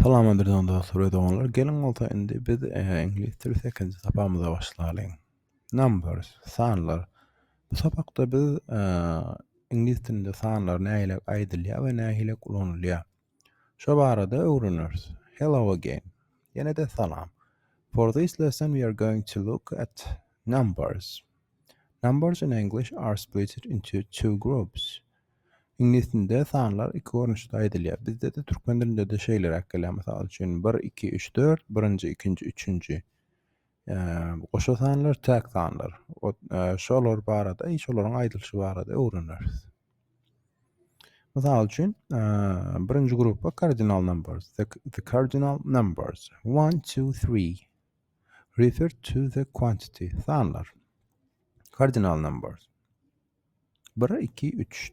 Salam ederdim dostlar oğlanlar. Gelin olta indi biz İngiliz tili 8 sapamıza başlayalım. Numbers, sanlar. Bu sapakda biz İngiliz tilinde sanlar näyle aýdylýar we näyle kullanylýar. Şo barada öwreniriz. Hello again. Yine de salam. For this lesson we are going to look at numbers. Numbers in English are split into two groups. İngiliz dilinde sanlar iki görnüşde aýdylýar. Bizde de türkmen dilinde de şeýler ekleýär. Mesela üçin 1, 2, 3, 4, birinji, ikinji, üçünji. Goşa sanlar täk sanlar. Şolar barada, şolaryň aýdylşy barada öwreniriz. Mesela üçin birinji gruppa cardinal numbers. The cardinal numbers 1, 2, 3 refer to the quantity. Sanlar. Cardinal numbers 1, 2, 3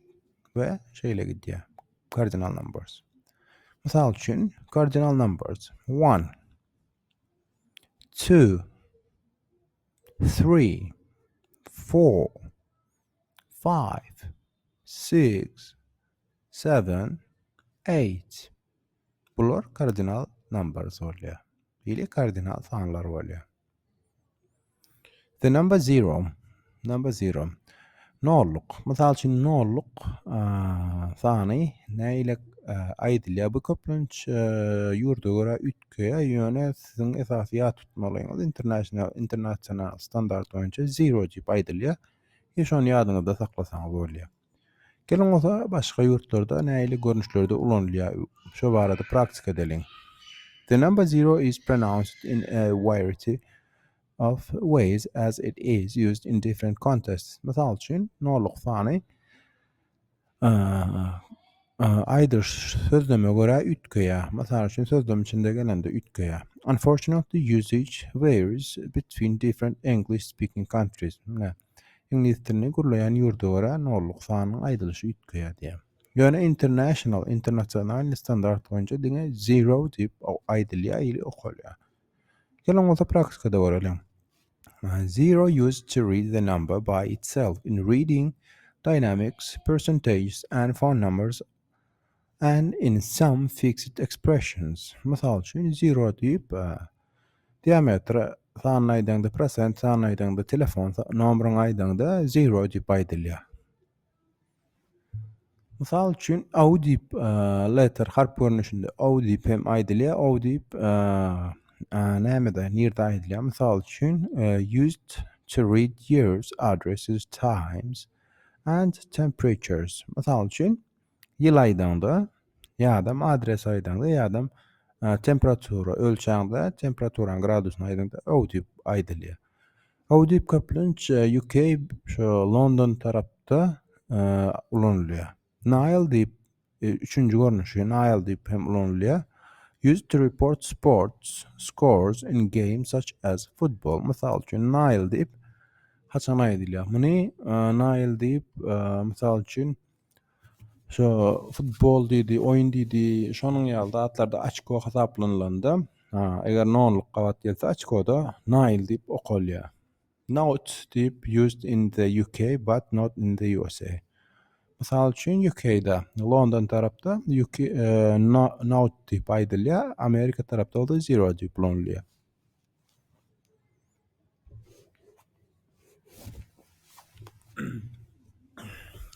ve şeyle gidýär. Cardinal numbers. Misal üçün cardinal numbers 1, 2, 3, 4, 5, 6, 7, 8. Bular cardinal numbers bolýar. Ýa-da cardinal sanlar bolýar. The number 0. Number 0. Nolluk. Misal üçün nolluk sany näile aýdylýar? Bu köplenç ýurda görä ütkeýe ýöne siziň esasy ýa tutmalyňyz international standard boýunça 0 diýip aýdylýar. Şonu ýadyňyzda saklasaňyz bolýar. Gelin bolsa başga ýurtlarda näile görnüşlerde ulanylýar? Şo barada praktik edelim. The number 0 is pronounced in a variety of ways as it is used in different contexts. Misal üçün nolluk sany aýdyr sözleme görä ütkeýär. Mesela üçün sözlem içinde gelende ütkeýär. Unfortunately, usage varies between different English-speaking countries. İngiliz tilini gurlayan ýurda görä nolluk sanyň aýdylşy ütkeýär diýär. Ýöne international standard boýunça diňe 0 diýip aýdylýar ýa-da okulýar. Gelin bolsa praktikada görelim. 0 used to read the number by itself in reading, dynamics, percentages, and phone numbers, and in some fixed expressions. Misal üçün 0 diýip diametre sanyny aýdanda, prosent sanyny aýdanda, telefon nomeryny aýdanda 0 diýip aýdylýar. Misal üçün O diýip letter harp görnüşinde O diýip hem aýdylýar, O diýip nämede nirde aýdylýar. Misal üçün used to read years, addresses, times, and temperatures. Misal üçün ýyl aýdanda, ýa-da adres aýdanda, ýa-da temperatura ölçäňde, temperaturan gradusyny aýdanda O diýip aýdylýar. O diýip köplenç UK şo London tarapda ulanylýar. Nile diýip üçünji görnüşi Nile diýip hem ulanylýar. Used to report sports scores in games such as football. Misal üçün Nile diýip haçan aýdylýar. Muny Nile diýip misal üçün şo futbol diýdi, oýun diýdi, şonuň ýalda atlarda açko hasaplanylarda, eger nolluk gabat gelse açkoda Nile diýip okulýar. Note diýip used in the UK but not in the USA. Misal üçün UK'da, London tarapda note diýip aýdylýar, Amerika tarapda da 0 diýip ulanylýar.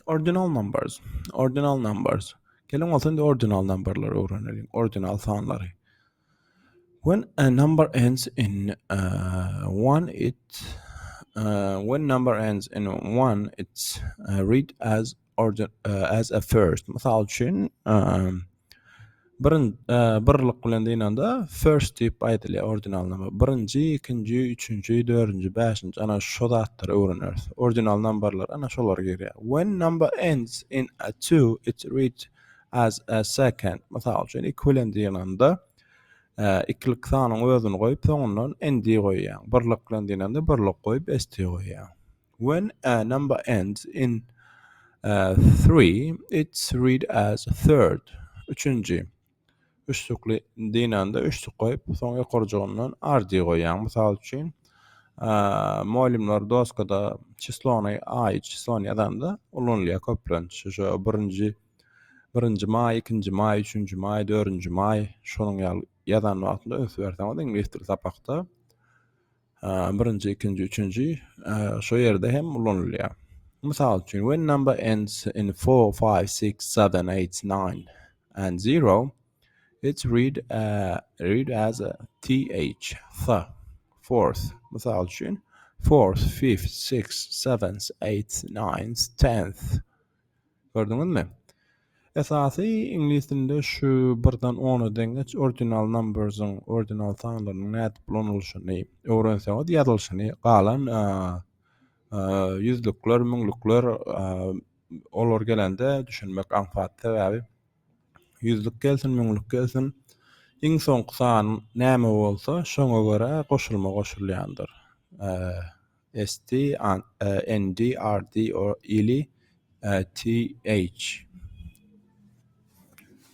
Ordinal numbers. Ordinal numbers. Gelin olsa indi ordinal numberlary öwrenelim. Ordinal sanlary. When a number ends in 1, when number ends in 1, it's read as a first. Misal üçün birlik bilen diýende first diýip aýdylýar ordinal number. Birinji, ikinji, üçünji, dördünji, beşinji ana şo zatlary öwreniriz. Ordinal numberlar ana şolara girýär. When number ends in a 2, it's read as a second. Misal üçün iki bilen diýende ikilik sanyň özüni goýup soňundan endi goýýar. Birlik bilen diýende birlik goýup esti goýýar. When a number ends in 3, it's read as third. Üçünji. Üçlükli diýende üçlük goýup soňa ýokarjygyndan ardy goýýar. Misal üçün muallimler doskada çislony çislony ýazanda ulanylýar köplenç. Şo birinji 1-nji may, 2-nji may, 3-nji may, 4-nji may şonuň ýazan wagtynda öňsüberseňiz ingliz dili sapakda 1-nji, 2-nji, 3-nji şo ýerde hem ulanylýar. Mysal üçin, when number ends in 4, 5, 6, 7, 8, 9 and 0, it's read as a th, fourth. Mysal üçin, fourth, fifth, sixth, seventh, eighth, ninth, 10th. Gördüňizmi? Esasy ingliz dilinde şu 1-den 10-a deňeç ordinal numbersyň, ordinal sanlaryň nädip ulanylşyny öwrenseňiz, ýazylşyny, galan yüzlükler, müňlükler olar gelende düşünmek anfat sebäbi yüzlük gelsin, müňlük gelsin, iň soňky san näme bolsa şoňa görä goşulma goşulýandyr. ST, ND, RD or ili TH.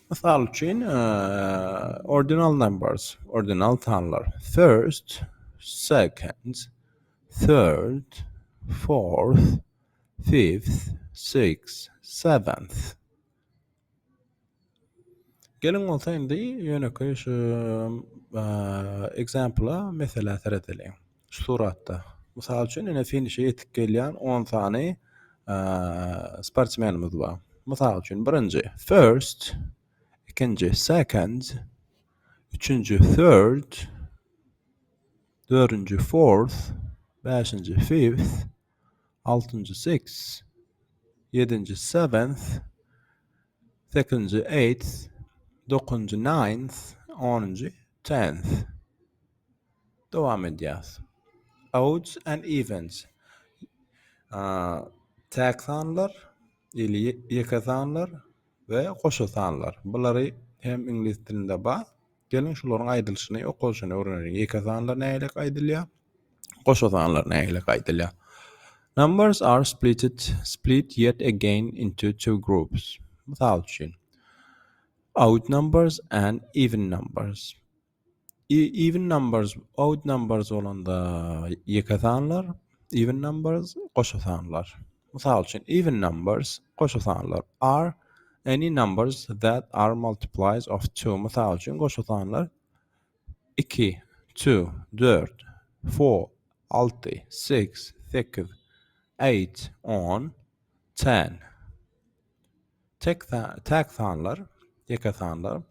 Mysal üçin ordinal numbers, ordinal sanlar. First, second, third, fourth, fifth, sixth, seventh. Gelin bolsa indi ýöneköy şu example'a mesela tereteli. Şu suratda. Mysal üçin ene finişe ýetip gelýän 10 sany sportsmenimiz bar. Mysal üçin 1-nji first, 2-nji second, 3-nji third, 4-nji fourth, 5-nji fifth, 6-nji sixth, 7-nji seventh, 8-nji eighth, 9-nji ninth, 10-nji 10th. Dowam edýäs. Odds and evens. Tek sanlar, ili ýeke sanlar we goşa sanlar. Bulary hem ingliz dilinde bar. Gelin şolaryň aýdylşyny okuwyşyny öwrenelim. Ýeke sanlar näýle aýdylýar? Goşa sanlar näýle aýdylýar? Numbers are split yet again into two groups. Mysal üçin, odd numbers and even numbers. Even numbers, odd numbers olanda ýeke sanlar, even numbers goşa sanlar. Mysal üçin, even numbers goşa sanlar are any numbers that are multiplies of 2. Mysal üçin, goşa sanlar 2, 2, 4, 4, 6, 6, 8, 8, 10, 10. Tek sanlar, ýeke sanlar,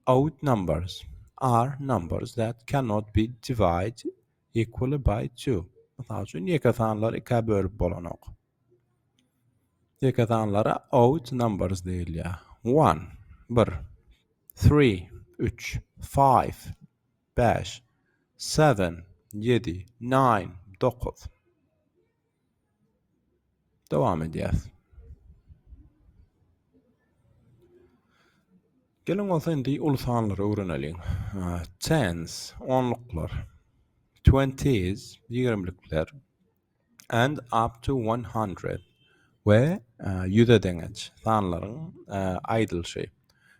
odd numbers are numbers that cannot be divided equally by 2. Mysal üçin, ýeke sanlar 2-ä bölüp bolanok. Ýeke sanlara odd numbers diýilýär. 1, 1, 3, 3, 5, 5, 7, 7, 9, 9. Dowam edýäs. Gelin bolsa indi ulu sanlary öwrenelim. Tens, onluklar, 20s, 20'likler, and up to 100 we ýüze deňeç sanlaryň aýdylşy.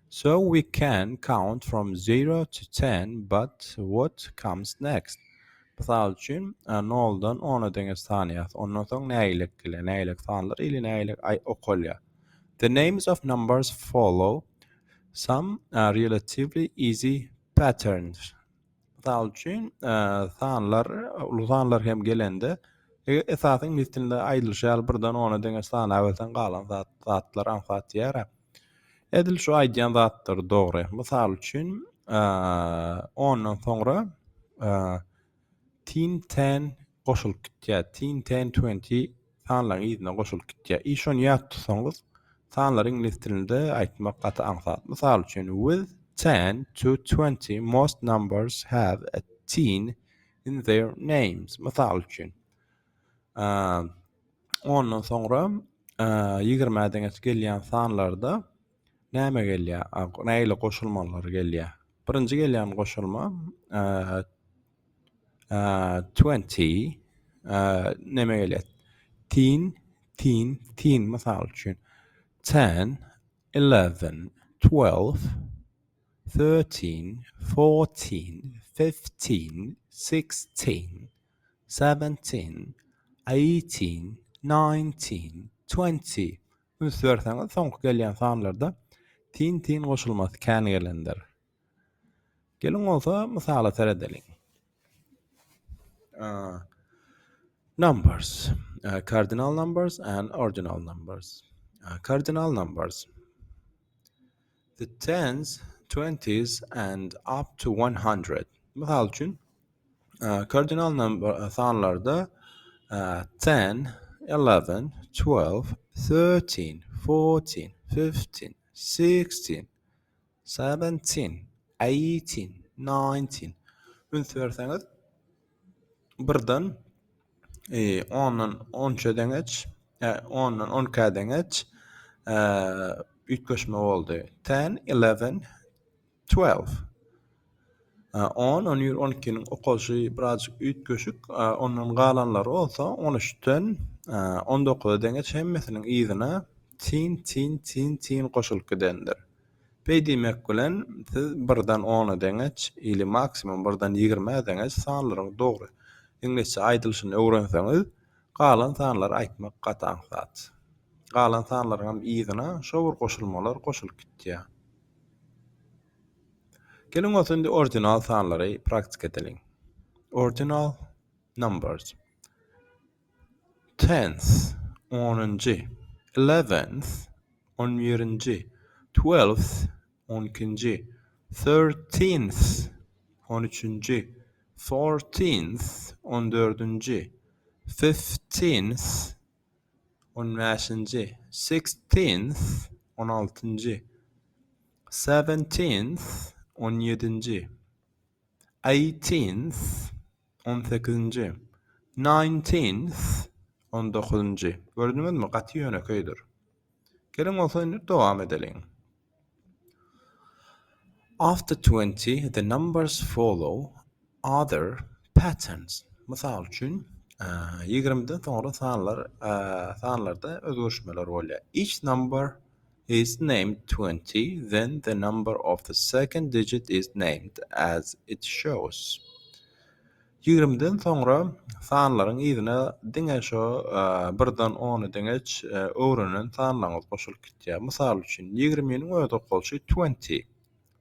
So we can count from 0 to 10, but what comes next? Mysal üçin, 0-dan 10-a deňeç sanýas. Ondan soň näýlik sanlar ili näýlik okulýar. The names of numbers follow some relatively easy patterns. Mysal üçin, sanlar, ulu sanlar hem gelende esasy ingliz dilinde aýdylşýar 1-den 10-a deňeç sany awelden galan zatlar anfat ýera. Edil şu aýdýan zatlar dogry. Mysal üçin, 10-dan soňra 10 goşulyp gitýär. 10 20 sanlaryň ýzyna goşulyp gitýär. Şonu ýat tutsaňyz, sanlar ingliz dilinde aýtmak gaty anfat. Mysal üçin, with 10 to 20, most numbers have a teen in their names. Mysal üçin, 10-dan soňra 20-ä deňeç gelýän sanlarda näme gelýär? Näýle goşulmalar gelýär? Birinji gelýän goşulma 20 näme gelýär? Teen mysal üçin 10, 11, 12, 13, 14, 15, 16, 17, 18, 19, 20. Ünsürseňiz soňky gelýän sanlarda tin goşulmasy kän gelendir. Gelin olsa mysala teredeliň. Numbers, cardinal numbers and ordinal numbers. Cardinal numbers, the tens, 20s and up to 100. Mysal üçin cardinal number sanlarda 10, 11, 12, 13, 14, 15, 16, 17, 18, 19. Üns berseňiz birden 10-dan 13'e deňeç, 10-dan 10'a deňeç ütköşme boldy. 10, 11, 12. 10, 11, 12'nin okolşy birazjyk ütköşük, ondan galanlary bolsa 13'den 19'a deňeç hemmesiniň ýzyna tin goşulyp gidendir. Beýdimek bilen siz 1-dan 10'a deňeç ili maksimum 1-dan 20'a deňeç sanlaryň dogry İngilizce aýdylşyny öwrenseňiz, galan sanlary aýtmak gataň zat. Galan sanlaryň ýzyna şo bir goşulmalar goşulyp gitýär. Gelin olsa indi ordinal sanlary praktik edeliň. Ordinal numbers. Tenth, 10-njy, 11th, 11-njy, 12th, 12-njy, 13th, 13-njy, 14th, 14-njy, 15th, 15-njy, 16th, 16-njy, 17th, 17-njy, 18th, 18-njy, 19th, 19-njy. Gördüňizmi? Gaty ýönekeýdir. Gelin olsa indi dowam edeliň. After 20, the numbers follow other patterns. Mysal üçin 20'den soňra sanlarda özgörüşmeler bolýar. Each number is named 20, then the number of the second digit is named as it shows. 20'den soňra sanlaryň ýzyna diňe şo 1-dan 10'a deňeç öwrenen sanlaryň goşulyp gitýär. Mysal üçin 20'niň öz okolşy 20.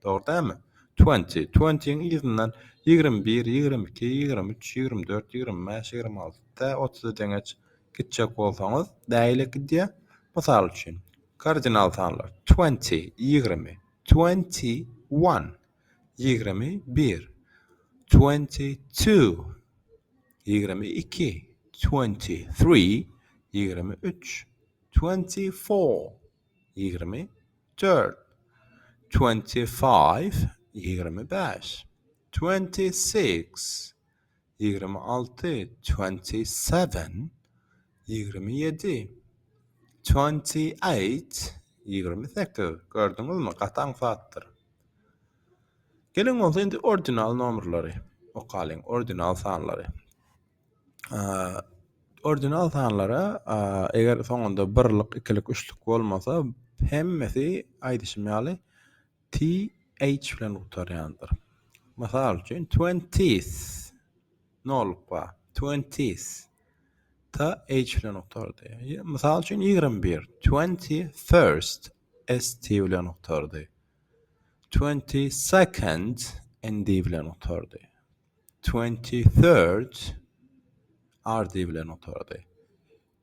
Dogry dämi? 20. 20'ň ýzynyň 21, 22, 23, 24, 25, 26, 30 deňeç gitjek bolsaňyz däýle gidýär. Mysal üçin kardinal sanlar 20, 20, 21, 21, 22, 22, 23, 23, 24, 24, 25, 25, 26, 26, 27, 27, 28, 28. Gördüňizmi? Gataň zatdyr. Gelin olsa indi ordinal nomerlary okalyň, ordinal sanlary. Ordinal sanlara eger soňunda birlik, ikilik, üçlük bolmasa hemmesi aýdyşmaly th bilen utarýandyr. Mysal üçin 20th noluk ba 20th ta h bilen utardy. Mysal üçin 21 21st st bilen utardy. 22nd nd bilen utardy. 23rd rd bilen utardy.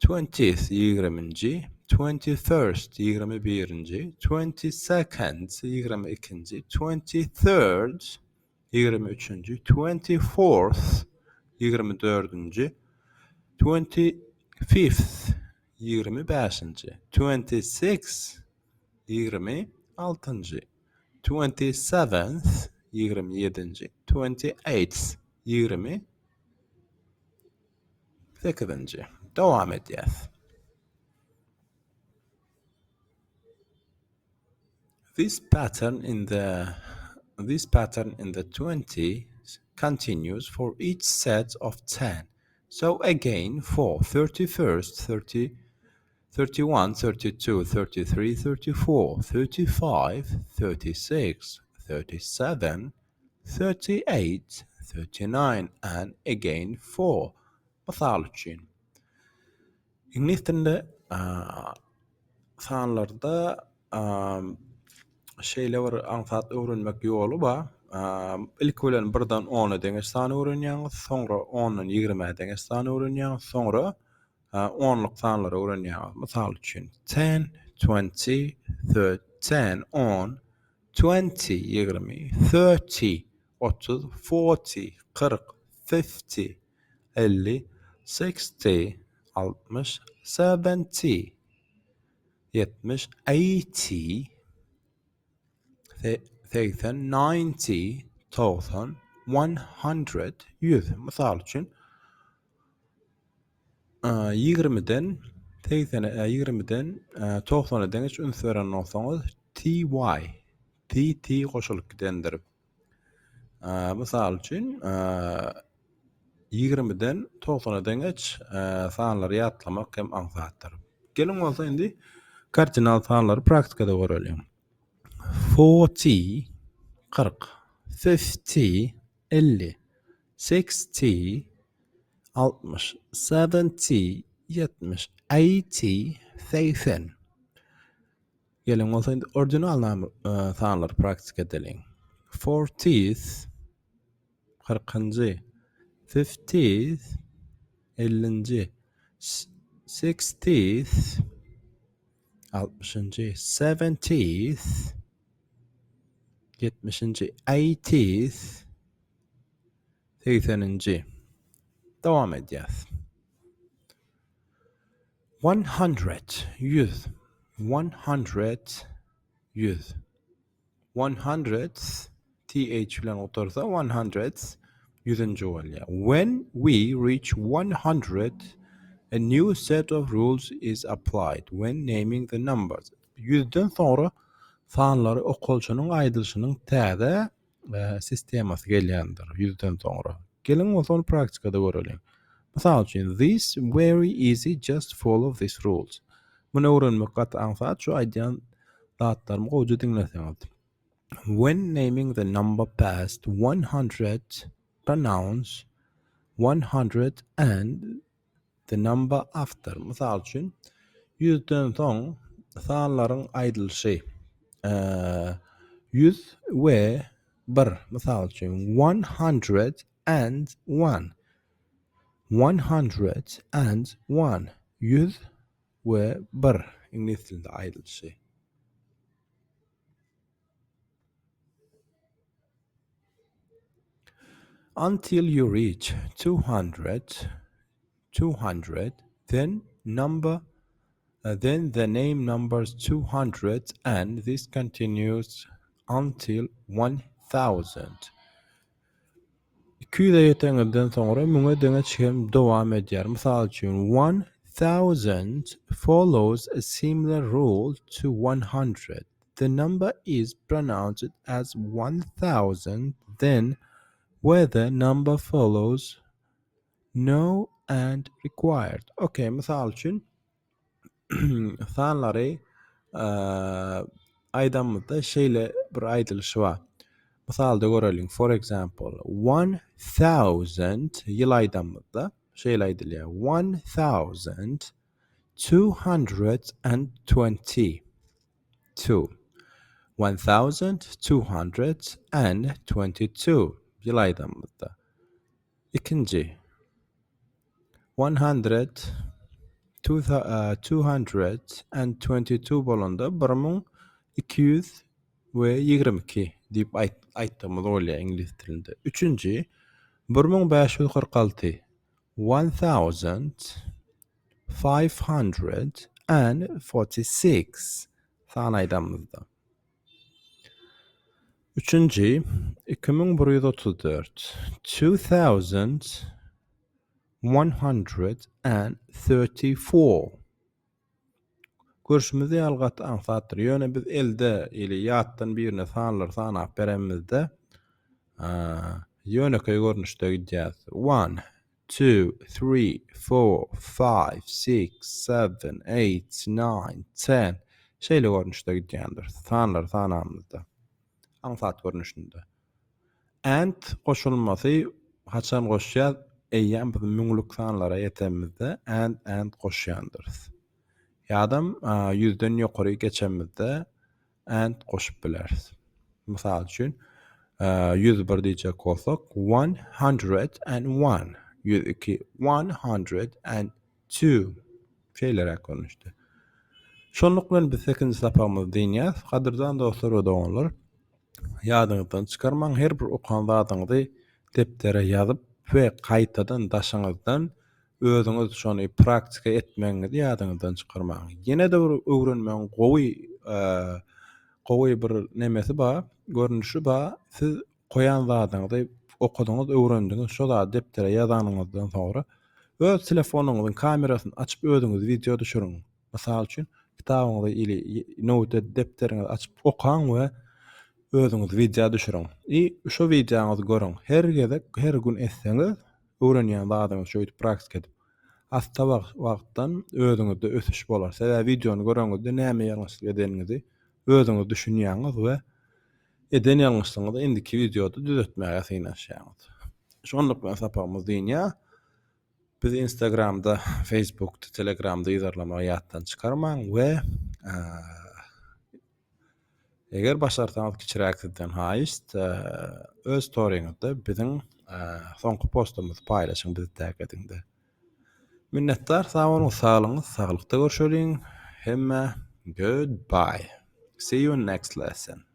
20th 20-nji, 21st 21-nji, 22nd 22-nji, 23rd 23-nji, 24th 24-nji, 25th 25-nji, 26th 26-njy, 27th 27-nji, 28th 28-nji. Dowam edýäs. This pattern in the 20s continues for each set of 10. So again for 31st, 30, 31, 32, 33, 34, 35, 36, 37, 38, 39 and again for. Mysal üçin İngiliz dilinde sanlarda şeýle bir ansat öwrenmek ýoly bar. Ilk bilen 1-den 10-a deňeş sany öwrenýäňiz, soňra 10-dan 20-a deňeş sany öwrenýäňiz, soňra 10-lyk sanlary öwrenýäňiz. Mysal üçin 10, 20, 10, 10, 20, 20, 30, 30, 40, 40, 50, 50, 60, 60, 70, 70, 80, 80, 90, 90, 100, 100. Mysal üçin 20-den 80'e 20'den 90'a deňeş üns beren bolsaňyz ty t goşulyp gidendir. Mysal üçin 20'den 90'a deňeç sanlary ýatlamak hem aňsatdyr. Gelin bolsa indi kardinal sanlary praktikada görelim. 40, 40, 50, 50, 60, 60, 70, 70, 80, 80. Gelin bolsa indi orijinal sanlary praktik edelim. 40th, 40-njy, 50th, 50-njy, 60th, 60-njy, 70th, 70-njy, 80th, 80-njy. Dowam edýäs. 100, 100, 100, 100. 100th, th bilen otursa 100th, 100-nji bolýar. When we reach 100, a new set of rules is applied when naming the numbers. 100'den sonra sanlary okulçynyň aýdylşynyň täze sistemasy gelýändir 100'den sonra. Gelin bolsa praktikada görelim. Mysal üçin, this very easy, just follow these rules. Muny öwrenmek gatnaň saat şu aýdýan zatlarmy gowy diňleseňiz. When naming the number past 100, pronounce 100 and the number after. Mysal üçin 100'den soň sanlaryň aýdylşy 100 we 1. Mysal üçin 100 and 1. 100 and 1. 100 we 1. İngiliz dilinde aýdylşy. Until you reach 200, 200, then the name numbers 200 and this continues until 1000. 200'e ýeteňizden soňra muňa deňeç hem dowam edýär. Mysal üçin 1000 follows a similar rule to 100. The number is pronounced as 1000, then whether number follows no and required. Okay, mysal üçin sanlary aýdamyzda şeýle bir aýdylşy bar. Misalda görelim. For example, 1000 ýyl aýdamyzda şeýle aýdylýar. 1222. 1222 ýyl aýdamyzda. İkinci 222 bolanda 1222 diýip aýtdığımız bolýar ingliz dilinde. Üçüncü 1546 1546 san aýdamyzda. Üçüncü 2134 2134. Görüşimizi ýalgat ansatdyr. Ýöne biz elde ile ýatdan birine sanlar sanap beremizde ýöne köý görnüşde gidýäs. 1, 2, 3, 4, 5, 6, 7, 8, 9, 10 şeýle görnüşde gidýändir. Sanlar sanamyzda. Ansat görnüşinde. And goşulmasy haçan goşýar? Eýýän biz müňlük sanlara ýetemizde and goşýandyr. Ýa-da 100'den ýokary geçemizde and goşup bilersiz. Mysal üçin 101 diýjek bolsak 101, 102, 102 şeýlere konuşdy. Şonluk bilen biz 8-nji sapamyzy diýýäs. Gadyrdan dostlar we doganlar, ýadyňyzdan çykarmaň, her bir okan zadyňyzy deptere ýazyp we gaýtadan daşaňyzdan özüňiz şonu praktika etmeňizi ýadyňyzdan çykarmaň. Ýene-de bir öwrenmeň gowy bir nemesi bar, görnüşi bar. Siz goýan zadyňyzy okudyňyz, öwrendiňiz, şo zady deptere ýazanyňyzdan sonra öz telefonuňyzyň kamerasyny açyp özüňiz video düşüriň. Mysal üçin kitabyňyzy ili note depteriňizi açyp okaň we özüňiz video düşüriň. Şo videoňyzy görüň. Her gezek, her gün etseňiz, öwrenýän zadyňyzy şöýdip praktik edip, hasta wagtdan özüňizde ösüş bolar. Sebäbi videony göreňizde näme ýalňyşlyk edeniňizi özüňiz düşünýäňiz we eden ýalňyşlygyňyzy indiki videoda düzeltmäge synaşýaňyz. Şonluk bilen sapamyz diýýär. Biz Instagramda, Facebookda, Telegramda ýazarlamagy ýatdan çykarmaň we eger başarsaňyz kiçiräkden haýyst öz storyňyzda biziň soňky postumyzy paýlaşyň, bizi tag ediňde. Minnetdar, sag boluň, saglyňyz, saglykda görüşeliň. Hemme goodbye. See you in next lesson.